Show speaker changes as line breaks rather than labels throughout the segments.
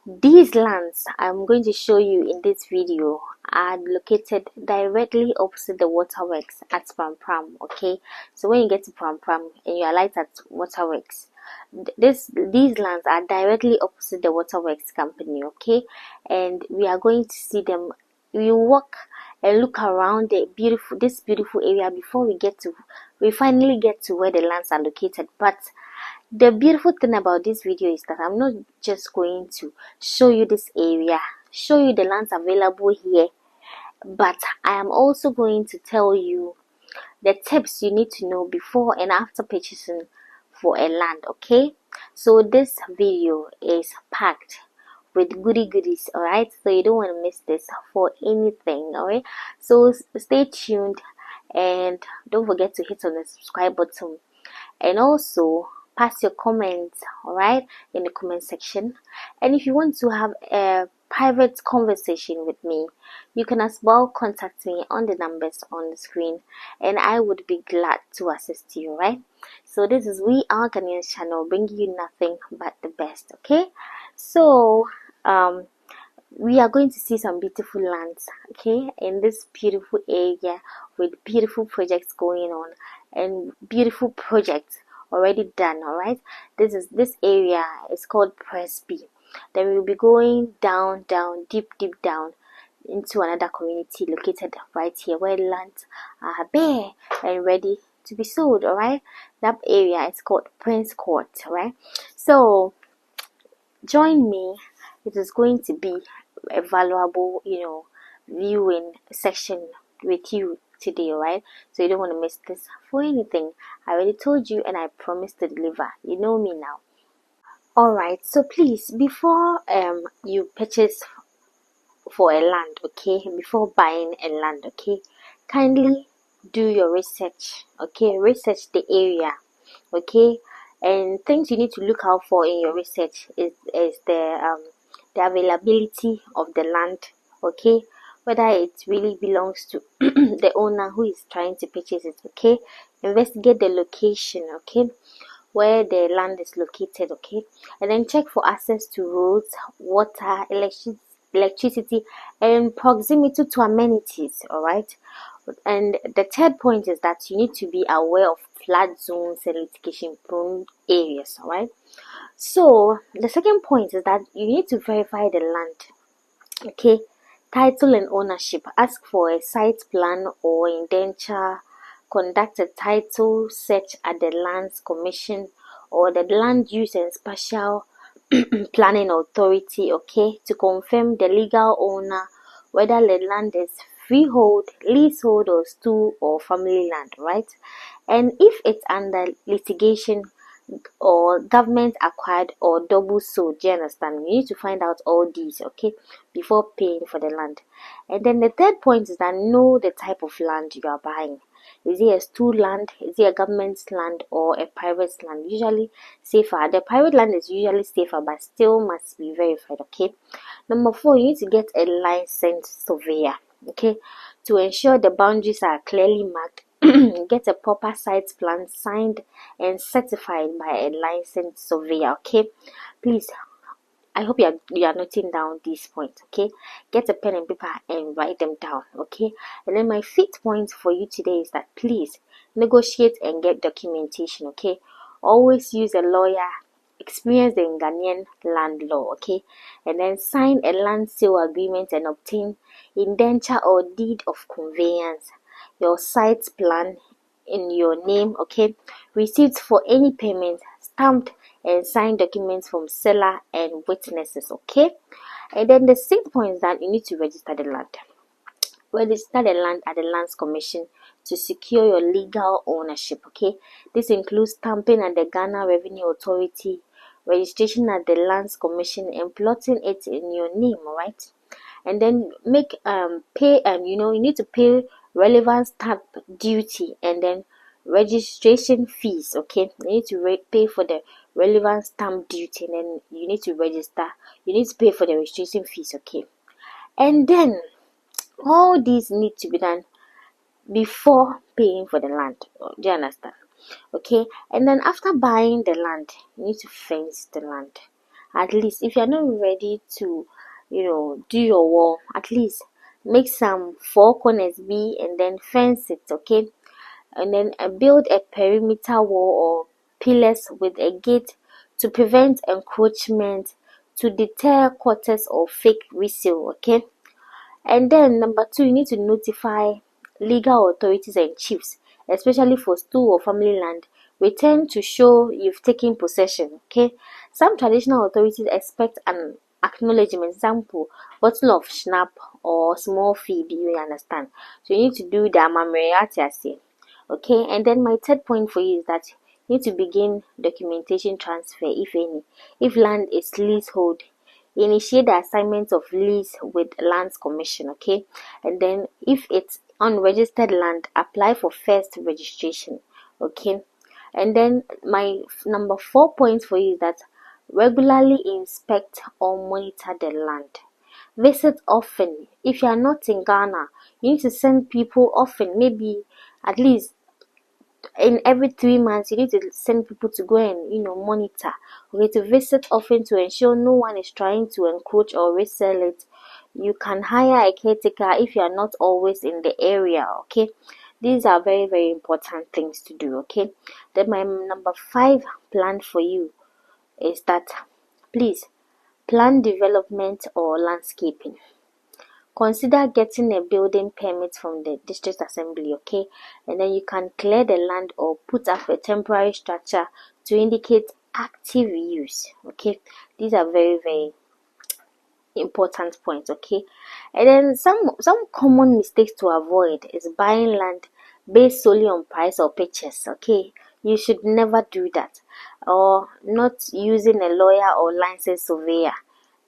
These lands I'm going to show you in this video are located directly opposite the waterworks at Prampram. Okay, so when you get to Prampram and you alight at waterworks, these lands are directly opposite the waterworks company. Okay, and we are going to see them. We walk and look around this beautiful area before we finally get to where the lands are located. But the beautiful thing about this video is that I'm not just going to show you this area, show you the lands available here, but I am also going to tell you the tips you need to know before and after purchasing for a land. Okay, so this video is packed with goodies, all right, so you don't want to miss this for anything. All right, so stay tuned and don't forget to hit on the subscribe button, and also pass your comments, all right, in the comment section. And if you want to have a private conversation with me, you can as well contact me on the numbers on the screen, and I would be glad to assist you, right? So this is We Are Ghanaians channel, bringing you nothing but the best. Okay, so we are going to see some beautiful lands, okay, in this beautiful area with beautiful projects going on and beautiful projects already done. All right, this area is called Presby. Then we'll be going down, deep down into another community located right here where lands are bare and ready to be sold. All right, that area is called Prince Court. All right, so join me. It is going to be a valuable, viewing section with you today, right? So you don't want to miss this for anything. I already told you and I promised to deliver. You know me now. All right, so please, before you purchase for a land, okay, before buying a land, okay, kindly do your research. Okay, research the area, okay, and things you need to look out for in your research is the availability of the land, okay, whether it really belongs to the owner who is trying to purchase it. Okay, investigate the location, okay, where the land is located, okay, and then check for access to roads, water, electricity, and proximity to amenities. All right, and the third point is that you need to be aware of flood zones and litigation prone areas. All right, so the second point is that you need to verify the land, okay, title and ownership. Ask for a site plan or indenture. Conduct a title search at the Lands Commission or the Land Use and Spatial Planning Authority, okay, to confirm the legal owner, whether the land is freehold, leasehold, or stool or family land, right? And if it's under litigation or government acquired or double sold, do you understand? You need to find out all these, okay, before paying for the land. And then the third point is that know the type of land you are buying. Is it a stool land? Is it a government land or a private land? Usually safer. The private land is usually safer, but still must be verified. Okay. Number 4, you need to get a licensed surveyor. Okay, to ensure the boundaries are clearly marked. Get a proper site plan signed and certified by a licensed surveyor. Okay, please, I hope you are noting down these points. Okay, get a pen and paper and write them down. Okay, and then my fifth point for you today is that please negotiate and get documentation. Okay, always use a lawyer experienced in Ghanaian land law. Okay, and then sign a land sale agreement and obtain indenture or deed of conveyance, your site plan in your name, okay, receipts for any payment, stamped and signed documents from seller and witnesses, okay. And then the sixth point is that you need to register the land. Register the land at the Lands Commission to secure your legal ownership, okay. This includes stamping at the Ghana Revenue Authority, registration at the Lands Commission, and plotting it in your name, alright. And then make pay, you need to pay relevant stamp duty and then registration fees, okay. You need to pay for the relevant stamp duty, and then you need to register. You need to pay for the registration fees, okay. And then all these need to be done before paying for the land. Do you understand? Okay, and then after buying the land, you need to fence the land. At least if you're not ready to, do your wall, at least make some four corners be and then fence it, okay? And then build a perimeter wall or pillars with a gate to prevent encroachment, to deter quarters or fake resale, okay? And then number two, you need to notify legal authorities and chiefs, especially for stool or family land. Return to show you've taken possession. Okay. Some traditional authorities expect an acknowledgement, example, bottle of schnapp or small fee. Do you understand? So you need to do the amamreate. Okay. And then my third point for you is that you need to begin documentation transfer, if any. If land is leasehold, initiate the assignment of lease with lands commission, okay? And then if it's unregistered land, apply for first registration, okay? And then my number 4 points for you is that regularly inspect or monitor the land. Visit often. If you are not in Ghana, you need to send people often, maybe at least in every 3 months. You need to send people to go and monitor, okay, to visit often to ensure no one is trying to encroach or resell it. You can hire a caretaker if you are not always in the area, okay? These are very, very important things to do, okay? Then my number 5 plan for you is that please plan development or landscaping. Consider getting a building permit from the district assembly, okay? And then you can clear the land or put up a temporary structure to indicate active use, okay? These are very, very important points, okay? And then some common mistakes to avoid is buying land based solely on price or pictures, okay? You should never do that. Or not using a lawyer or licensed surveyor.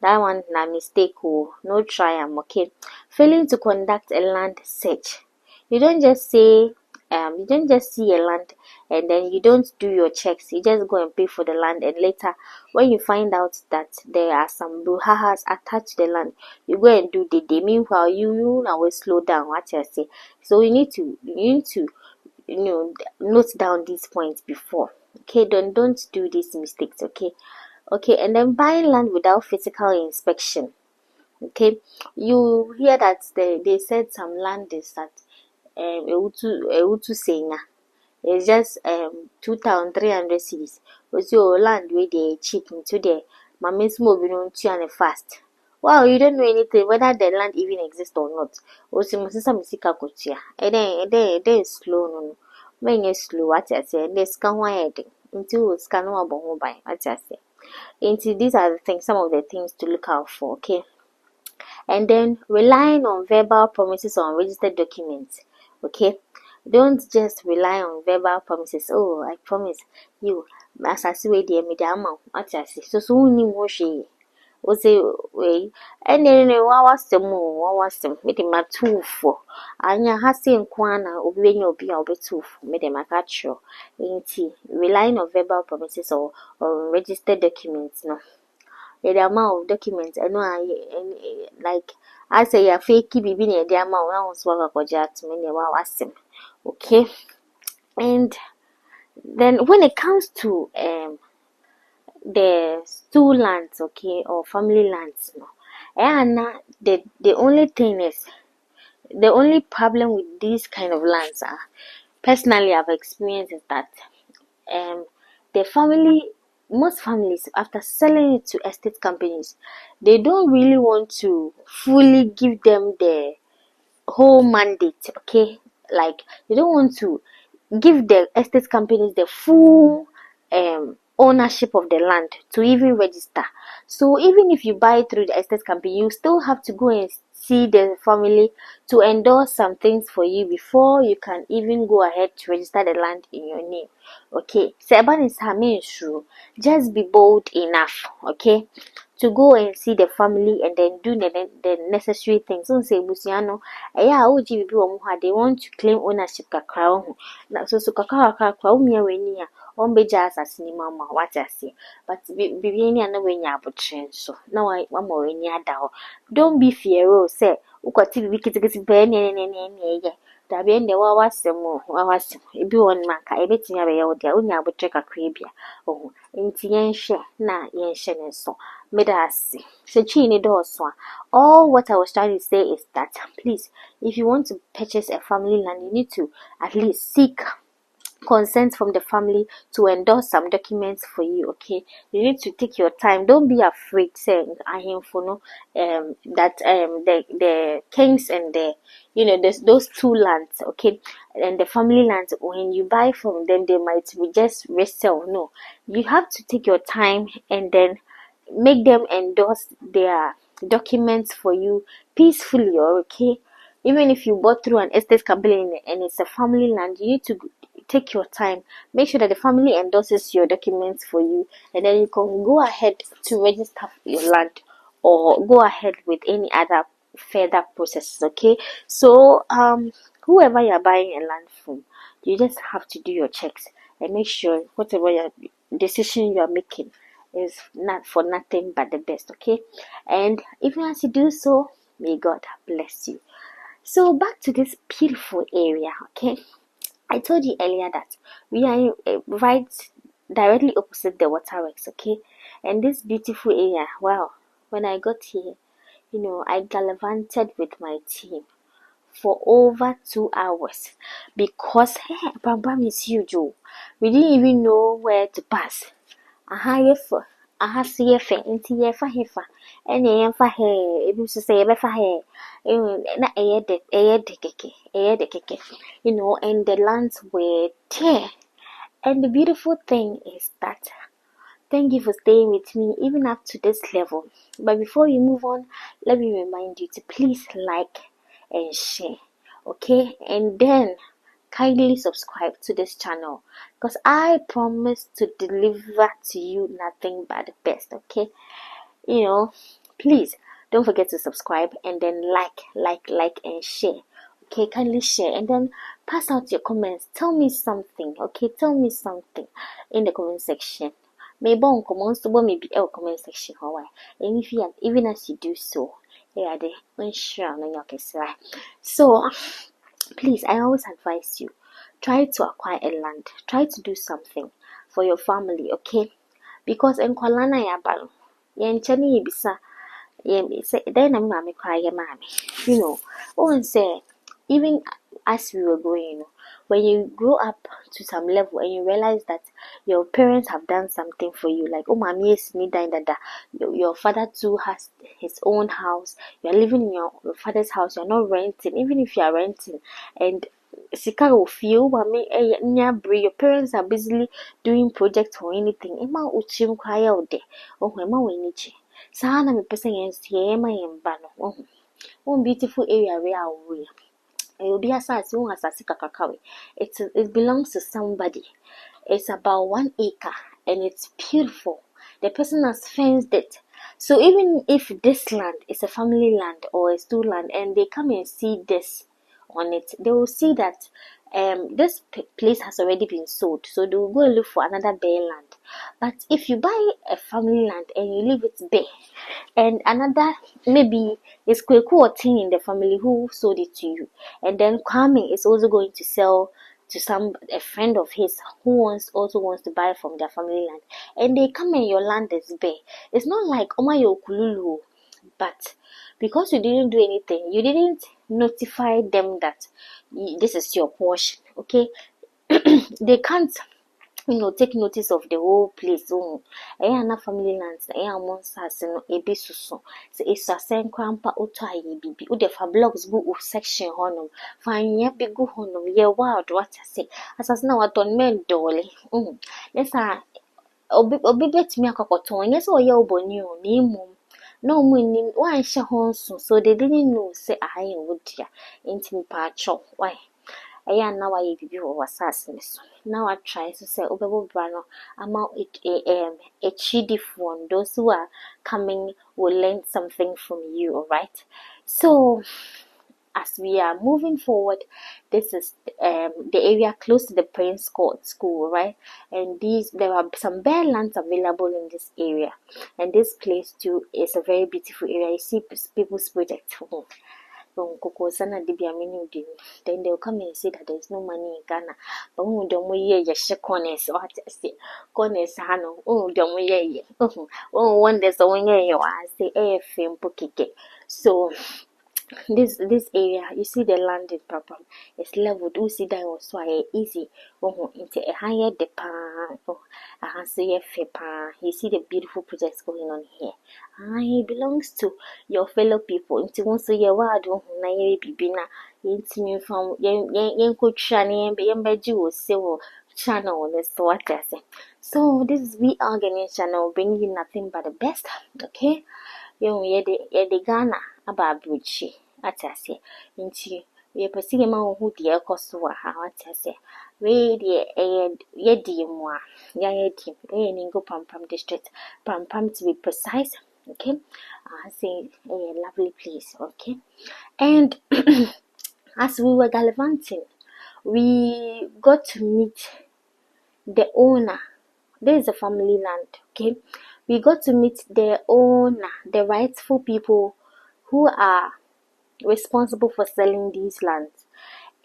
That one na mistake, oh, no try am, okay? Failing to conduct a land search. You don't just see a land and then you don't do your checks. You just go and pay for the land, and later when you find out that there are some brouhahas attached to the land, you go and do the meanwhile you now will slow down, what I say. So you need to note down these points before, okay? Don't do these mistakes, okay? Okay, and then buying land without physical inspection. Okay, you hear that they said some land is that Ewutu Senya. It's just 2,300 cedis. Was your land where they cheap into the Mamis moving on to and fast. Wow, you don't know anything whether the land even exists or not. Also, Mrs. Misika Kutia. And then slow no. When you slow, what I say, they scan wide into scan one by what I say. Into these are the things, some of the things to look out for, okay? And then relying on verbal promises or unregistered documents, okay? Don't just rely on verbal promises. Oh, I promise you, as I see the media amount, what I say. So we say, wait, and then what was the meeting my two for? Anya has seen Kwana, obeying your be over two for meeting my catcher. Ain't he relying on verbal promises or registered documents? No. The amount of documents, I know like I say a fake bibi near the amount I was work or jet many was him. Okay. And then when it comes to the stool lands, okay, or family lands, no. And the only thing is the only problem with these kind of lands are personally I've experienced is that the family, most families, after selling it to estate companies, they don't really want to fully give them the whole mandate, okay? Like, they don't want to give the estate companies the full ownership of the land to even register. So even if you buy through the estate company, you still have to go and see the family to endorse some things for you before you can even go ahead to register the land in your name. Okay, Seban is true. Just be bold enough, okay, to go and see the family and then do the necessary things. So say Busiano, they want to claim ownership kakra. So kakra umia on be just as ni mama what I say. But be na when you have so now I one more in ya don't be fear, say, ukoti bikiti penny. Dabi ende wawasem ebi won maka ebetimi abeya wo dia onya abotre kakra bia ohu enti yenhye na yenhye ne so Medasi. So chini doswa. All what I was trying to say is that please, if you want to purchase a family land, you need to at least seek consent from the family to endorse some documents for you. Okay, you need to take your time. Don't be afraid saying I am for no that the kings and the there's those two lands, okay, and the family lands, when you buy from them they might be just resell. No, you have to take your time and then make them endorse their documents for you peacefully, or okay. Even if you bought through an estate company and it's a family land, you need to take your time, make sure that the family endorses your documents for you, and then you can go ahead to register your land or go ahead with any other further processes. Okay, so whoever you're buying a land from, you just have to do your checks and make sure whatever your decision you are making is not for nothing but the best. Okay, and even as you do so, may God bless you. So back to this beautiful area. Okay, I told you earlier that we are right directly opposite the waterworks. Okay, and this beautiful area, wow, when I got here, I gallivanted with my team for over 2 hours because hey, Prampram is huge. Oh. We didn't even know where to pass. Aha yefa, aha si yefa, inti yefa hefa, ene yefa he, ebi so say yefa he, na eye de keke, and the lands were there. And the beautiful thing is that, thank you for staying with me even up to this level. But before you move on, let me remind you to please like and share, okay? And then kindly subscribe to this channel because I promise to deliver to you nothing but the best, okay? Please don't forget to subscribe and then like and share. Okay, kindly share and then pass out your comments. Tell me something, okay? Tell me something in the comment section. Maybe on comments to maybe a comment section, alright. And if you even as you do so, yeah, they unsure on your case, right? So please, I always advise you, try to acquire a land, try to do something for your family, okay? Because in Kualana Yabal, Yanchani Bisa, then I'm mammy cry, mammy. And say, even as we were growing, when you grow up to some level and you realize that your parents have done something for you, like, oh, mommy is me dying that your father too has his own house, you're living in your father's house, you're not renting, even if you are renting, and sika will feel, your parents are busily doing projects or anything. Emma uchim cry out there, oh, Emma winichi. Sana me person yɛn ma yɛn ba no one beautiful area where we will be asase one asase kakakawe. It belongs to somebody. It's about 1 acre and it's beautiful. The person has fenced it. So even if this land is a family land or a stool land and they come and see this on it, they will see that this place has already been sold, so they will go and look for another bare land. But if you buy a family land and you leave it bare, and another maybe is Kweku or Tin in the family who sold it to you, and then Kwame is also going to sell to a friend of his who also wants to buy from their family land, and they come and your land is bare. It's not like Omayo Kululu, but because you didn't do anything, you didn't notify them that this is your portion, okay? They can't take notice of the whole place. Na family lands na monsters no ebi susu se esasen kwampa oto aye bibi wo de fa blogs bu section honom fa anya bi gu honom ye wild what I say asase na waton men dole lesa obi betimi akokoton anya se oye oboni o ni mum no munim wan hye ho nso, so they didn't know say aye wodia intimi pa cho why now I bibi was assassin. Now I try to say Obebo Brano amount a chidi phone. Those who are coming will learn something from you, alright? So as we are moving forward, this is the area close to the Prince Court School, right? And there are some bare lands available in this area, and this place too is a very beautiful area. You see people's projects. from Coco Sana Dibia menu, then they'll come and say that there's no money in Ghana. But who don't we hear your corners or say corners, Hano? Oh, don't we hear? Oh, one there's a one year, I say, FM Pokike. So, this area, you see the land in Prampram is leveled. You see that was why easy. Into a higher depan. I say you see the beautiful projects going on here. It belongs to your fellow people. Into once a year, why don't I be na? Into me from yen could shiny and be channel. That's what I say. So this is we Ghanaian channel, bringing you nothing but the best. Okay. Yede Ghana aba abrochi atase nti ye pesige ma hu de ekoso wa ha atase we de yedi mu a ya yedi ningo Prampram district Prampram to be precise. Okay, I say a lovely place. Okay, and as we were gallivanting, we got to meet the owner. This is a family land. Okay, we got to meet the owner, the rightful people who are responsible for selling these lands,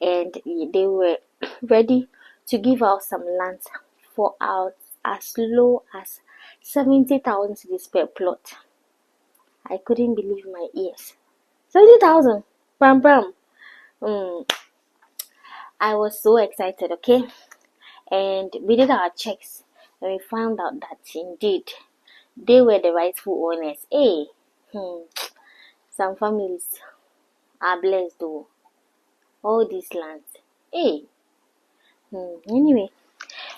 and they were ready to give out some lands for out as low as 70,000 cedis per plot. I couldn't believe my ears. 70,000, Prampram. I was so excited. Okay, and we did our checks, and we found out that indeed they were the rightful owners. Hey, some families are blessed though. All these lands. Hey. Anyway,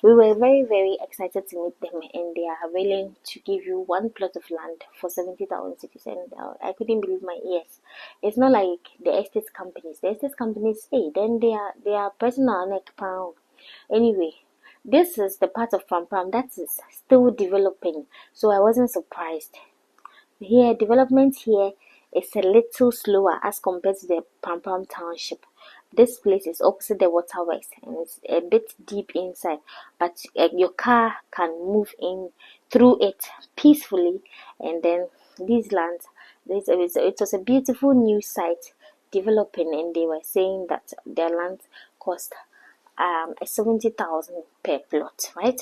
we were very, very excited to meet them, and they are willing to give you one plot of land for 70,000 cities. And I couldn't believe my ears. It's not like the estate companies. The estate companies, hey, then they are personal neck pound. Anyway, this is the part of Prampram that is still developing, so I wasn't surprised. Here, development here is a little slower as compared to the Prampram township. This place is opposite the waterworks and it's a bit deep inside, but your car can move in through it peacefully. And then these lands, it was a beautiful new site developing, and they were saying that their land cost 70,000 per plot, right?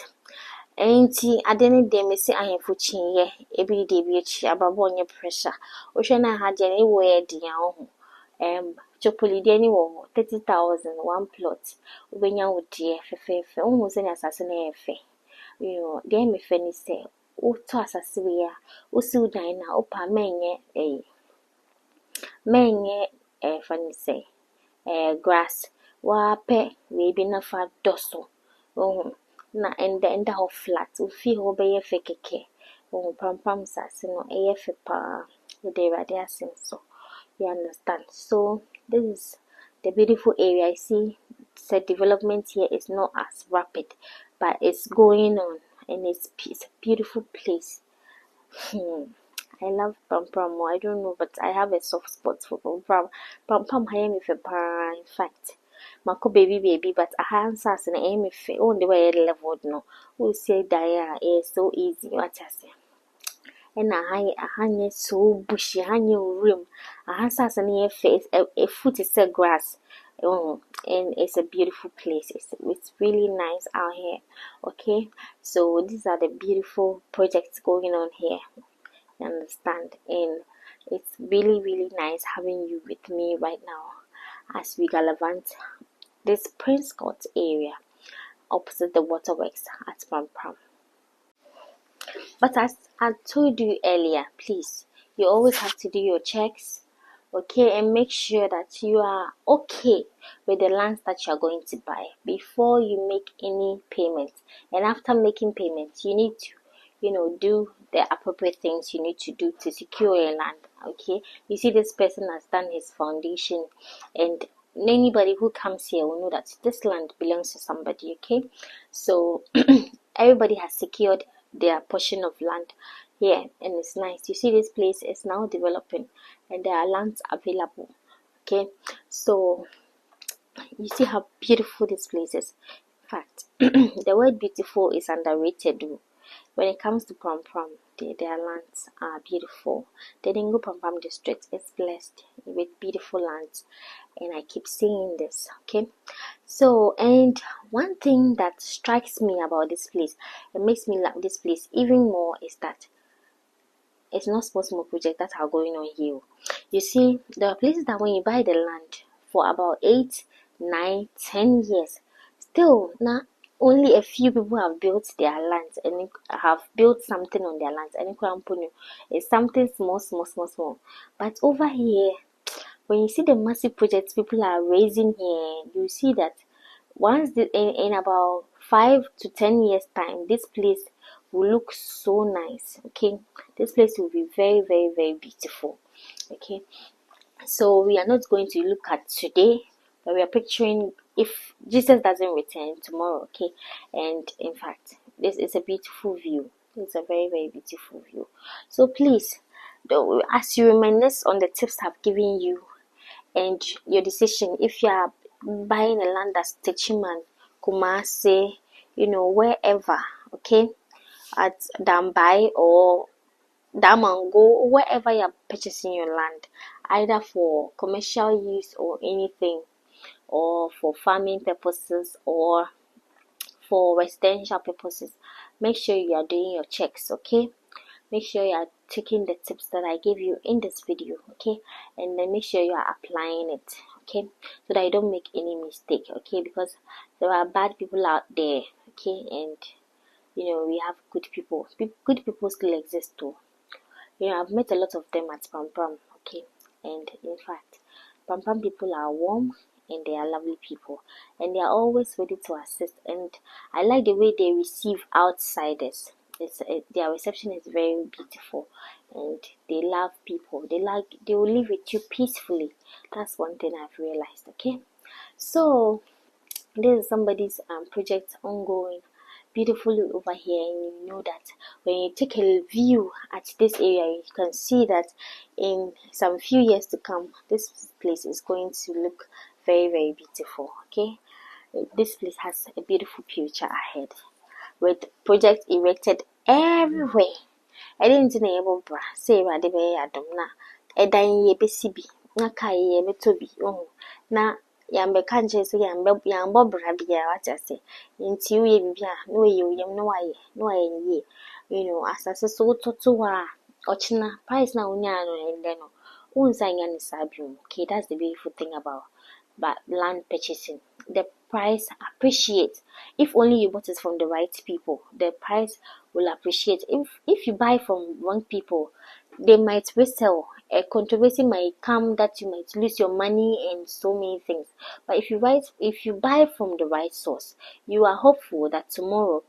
Enti ade ne de me se ahemfo chinye ebi de bi achi ababo onye pressure ohwe na ha je ne wo e de yan ho chopoli de ni wo 30,000 one plot obenya wo de fefefe ohun se ni asase na efe de me fe ni se o to asase we ya o si udan na opa menye fani se grass wa pe we bi na fa doso na enda ho flat ufi ho be ye fe keke Prampram sase no ye fe pa de rade asen. So you understand. So this is the beautiful area. I see the development here is not as rapid, but it's going on, and it's a beautiful place. I love Prampram. I don't know, but I have a soft spot for Prampram. Prampram I am if a in fact. Mako baby, but a handsas and aim if on the way level no. We say Dia is so easy, what I say. And a hanya so bushy, hanya room. A handsas and your face, a foot is a grass. And it's a beautiful place. It's really nice out here. Okay, so these are the beautiful projects going on here. You understand? And it's really, really nice having you with me right now as we gallivant this Prince Court area opposite the waterworks at Prampram. But as I told you earlier, please, you always have to do your checks, okay, and make sure that you are okay with the lands that you are going to buy before you make any payments. And after making payments, you need to, do the appropriate things you need to do to secure your land, okay? You see, this person has done his foundation, and anybody who comes here will know that this land belongs to somebody, okay? So everybody has secured their portion of land here, and it's nice. You see, this place is now developing and there are lands available, okay? So you see how beautiful this place is. In fact, the word beautiful is underrated. when it comes to Prampram, their lands are beautiful. The Dingo Prampram district is blessed with beautiful lands, and I keep saying this, okay? So, and one thing that strikes me about this place, it makes me love this place even more, is that it's not small projects that are going on here. You see, there are places that when you buy the land for about 8, 9, 10 years, still now only a few people have built their lands and have built something on their lands. And it's something small. But over here, when you see the massive projects people are raising here, you see that in about 5 to 10 years time, this place will look so nice. Okay, this place will be very beautiful. Okay, so we are not going to look at today, but we are picturing if Jesus doesn't return tomorrow. Okay, and in fact, this is a beautiful view. It's a very beautiful view. So please, as you reminisce on the tips I've given you and your decision, if you are buying a land that's Techiman, Kumasi, wherever, okay, at Dambai or Damango, wherever you're purchasing your land, either for commercial use or anything, or for farming purposes or for residential purposes, make sure you are doing your checks, okay? Make sure you are taking the tips that I gave you in this video, okay? And then make sure you are applying it, okay? So that you don't make any mistake, okay? Because there are bad people out there, okay? And we have good people. Good people still exist too. I've met a lot of them at Prampram, okay? And in fact, Prampram people are warm and they are lovely people, and they are always ready to assist. And I like the way they receive outsiders. Their reception is very beautiful, and they love people. They will live with you peacefully. That's one thing I've realized, okay? So this is somebody's project ongoing beautifully over here, and you know that when you take a view at this area, you can see that in some few years to come, this place is going to look very beautiful, okay? This place has a beautiful future ahead with projects erected everywhere. I didn't know bra say rade be adom na edan ye besi bi na kai ye beto bi na yambɛka nkyerɛ sɛ yambɔ bra biara wate ase nti woyɛ biribi a na wɔyɛ oyam na wayɛ yie asase so wototo hɔ a ɔkyena price na wonyaa no ɛndɛ no wonsa nya ne saa biom. Okay, that's the beautiful thing about land purchasing. The price appreciates. If only you bought it from the right people, the price will appreciate. If you buy from wrong people, they might resell. A controversy might come that you might lose your money and so many things. But if you buy from the right source, you are hopeful that tomorrow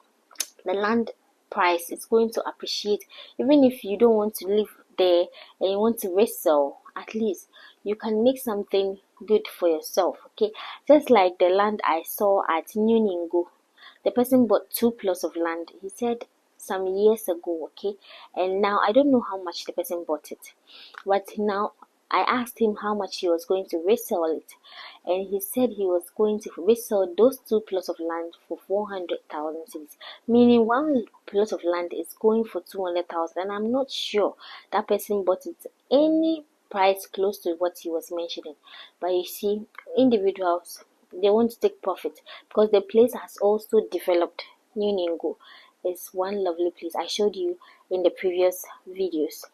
the land price is going to appreciate. Even if you don't want to live there and you want to resell, at least you can make something good for yourself, okay? Just like the land I saw at New Ningo, the person bought 2 plots of land, he said, some years ago, okay? And now I don't know how much the person bought it, but now I asked him how much he was going to resell it, and he said he was going to resell those 2 plots of land for 400,000 cedis, meaning 1 plot of land is going for 200,000, and I'm not sure that person bought it any price close to what he was mentioning. But you see, individuals, they want to take profit because the place has also developed. New Ningo is one lovely place I showed you in the previous videos.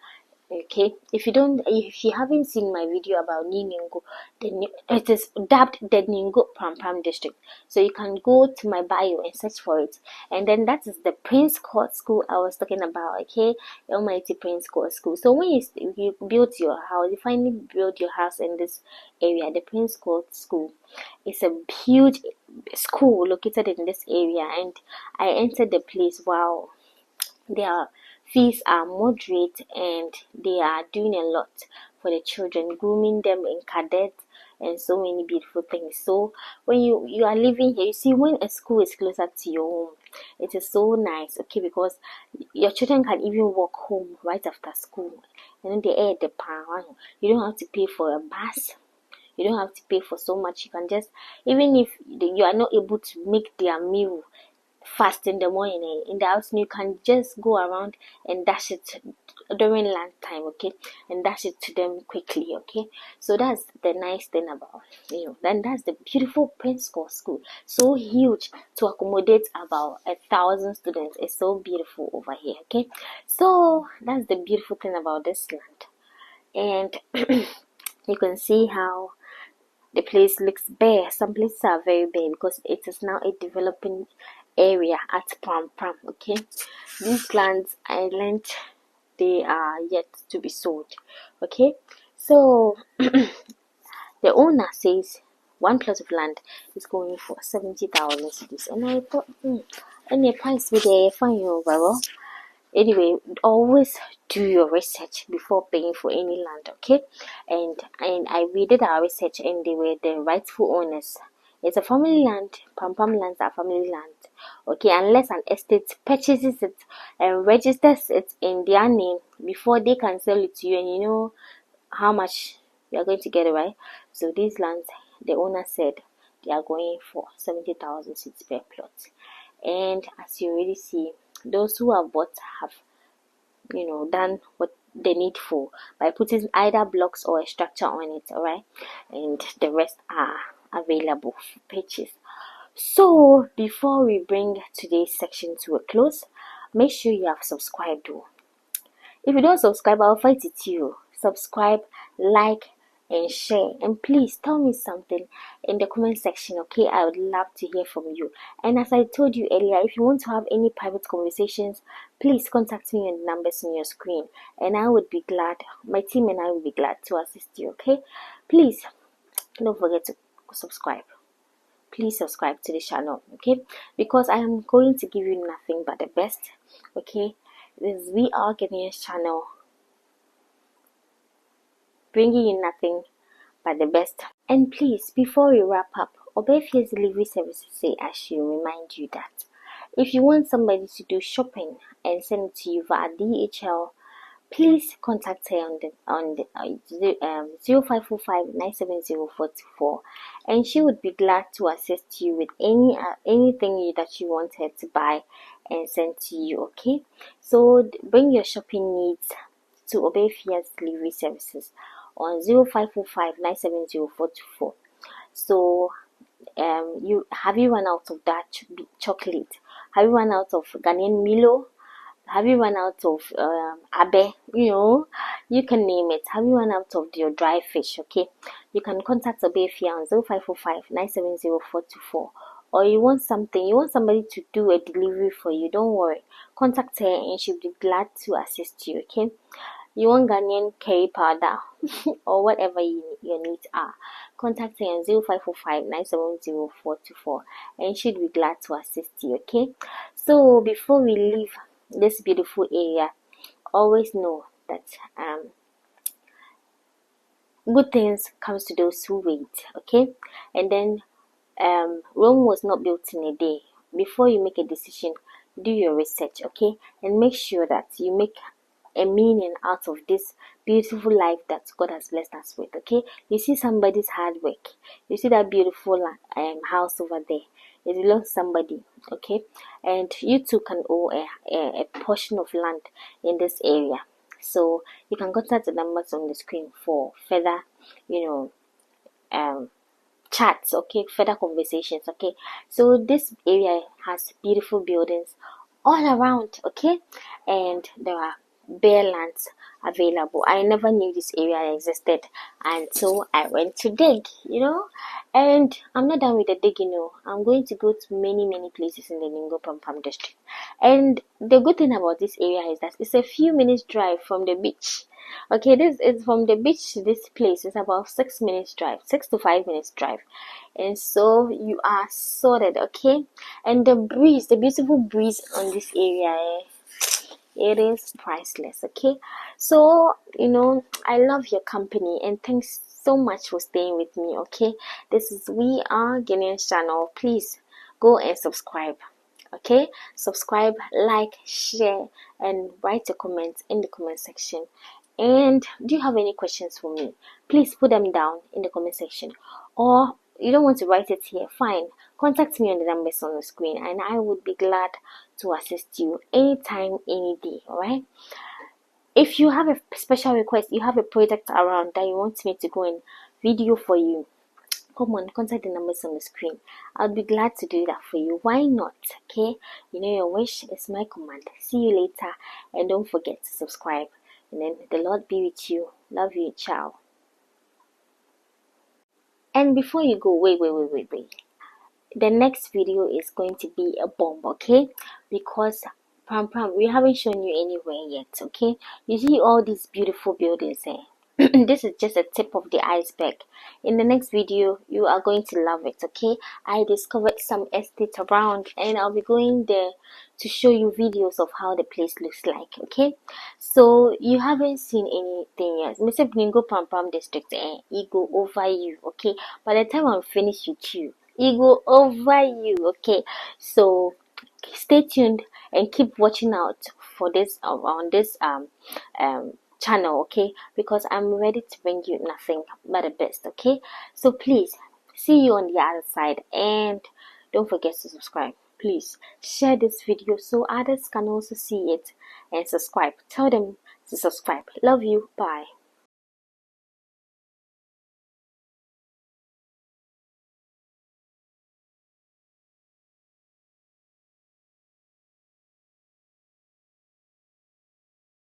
Okay, if you haven't seen my video about Ningo, then it is dubbed the Ningo Prampram district. So you can go to my bio and search for it. And then that is the Prince Court School I was talking about, okay? The Almighty Prince Court School. So when you build your house, you finally build your house in this area, the Prince Court School. It's a huge school located in this area, and I entered the place. Wow, their fees are moderate and they are doing a lot for the children, grooming them in cadets and so many beautiful things. So when you are living here, you see, when a school is closer to your home, it is so nice, okay? Because your children can even walk home right after school, and then they air the power. You don't have to pay for a bus. You don't have to pay for so much. You can just, even if you are not able to make their meal fast in the morning. In the afternoon, you can just go around and dash it during lunch time, okay, and dash it to them quickly, okay. So that's the nice thing about, then that's the beautiful Principal School, so huge to accommodate about 1,000 students. It's so beautiful over here, okay. So that's the beautiful thing about this land. And you can see how the place looks bare. Some places are very bare because it is now a developing area at Prampram, okay. These lands I learned they are yet to be sold, okay. So the owner says one plot of land is going for 70,000 cedis, and I thought, and the price with a fine overall. Anyway, always do your research before paying for any land, okay. And we did our research, and they were the rightful owners. It's a family land. Pam lands are family land, okay, unless an estate purchases it and registers it in their name before they can sell it to you, and you know how much you are going to get it, right? So these lands, the owner said they are going for 70,000 cedis per plot. And as you already see, those who have bought have, done what they need for by putting either blocks or a structure on it, all right, and the rest are available for purchase. So before we bring today's section to a close, make sure you have subscribed. If you don't subscribe, I'll fight it to you. Subscribe, like, and share. And please tell me something in the comment section, okay? I would love to hear from you. And as I told you earlier, if you want to have any private conversations, please contact me on the numbers on your screen. And I would be glad, my team and I will be glad to assist you, okay? Please don't forget to subscribe. Please subscribe to the channel, okay? Because I am going to give you nothing but the best, okay? This is We Are Ghanaians channel, bringing you nothing but the best. And please, before we wrap up, Obefia's delivery services say I should remind you that if you want somebody to do shopping and send it to you via DHL, please contact her on the 0545 970 and she would be glad to assist you with anything that you want her to buy and send to you, okay. So bring your shopping needs to Obefia's delivery services on 0545 970 So you run out of that chocolate? Have you run out of Ghanaian Milo? Have you run out of abe? You can name it. Have you run out of your dry fish? Okay, you can contact Obefia on 0545 970 Or you want somebody to do a delivery for you, don't worry. Contact her and she'll be glad to assist you, okay? You want Ghanaian curry powder or whatever your needs are, contact her on 0545 970 and she'd be glad to assist you, okay? So before we leave this beautiful area, always know that good things comes to those who wait, okay? And then Rome was not built in a day. Before you make a decision, do your research, okay? And make sure that you make a meaning out of this beautiful life that God has blessed us with, okay? You see somebody's hard work. You see that beautiful house over there. It belongs to somebody, okay? And you too can own a portion of land in this area. So you can contact the numbers on the screen for further, chats, okay, further conversations, okay. So this area has beautiful buildings all around, okay, and there are bare lands available. I never knew this area existed until I went to dig, and I'm not done with the digging. I'm going to go to many places in the Ningo Prampram district. And the good thing about this area is that it's a few minutes drive from the beach. Okay, this is from the beach to this place. It's about 6 minutes drive, 6 to 5 minutes drive. And so you are sorted, okay? And the beautiful breeze on this area, it is priceless, okay? So, I love your company and thanks so much for staying with me, okay? This is We Are Ghanaians channel. Please go and subscribe, okay? Subscribe, like, share, and write a comment in the comment section. And do you have any questions for me? Please put them down in the comment section. Or you don't want to write it here, fine. Contact me on the numbers on the screen, and I would be glad to assist you anytime, any day. All right. If you have a special request, you have a project around that you want me to go and video for you, come on, contact the numbers on the screen. I'll be glad to do that for you. Why not? Okay, you know, your wish is my command. See you later, and don't forget to subscribe. And then the Lord be with you. Love you. Ciao. And before you go, wait. The next video is going to be a bomb, okay? Because Prampram, we haven't shown you anywhere yet, okay? You see all these beautiful buildings here. This is just a tip of the iceberg. In the next video, you are going to love it, okay? I discovered some estates around, and I'll be going there to show you videos of how the place looks like, okay? So you haven't seen anything yet. Mr. Bringo Prampram district, it go over you, okay? By the time I'm finished with you, it go over you, okay? So stay tuned and keep watching out for this on this channel, okay? Because I'm ready to bring you nothing but the best, okay? So please, see you on the other side, and don't forget to subscribe. Please share this video so others can also see it and subscribe. Tell them to subscribe. Love you. Bye.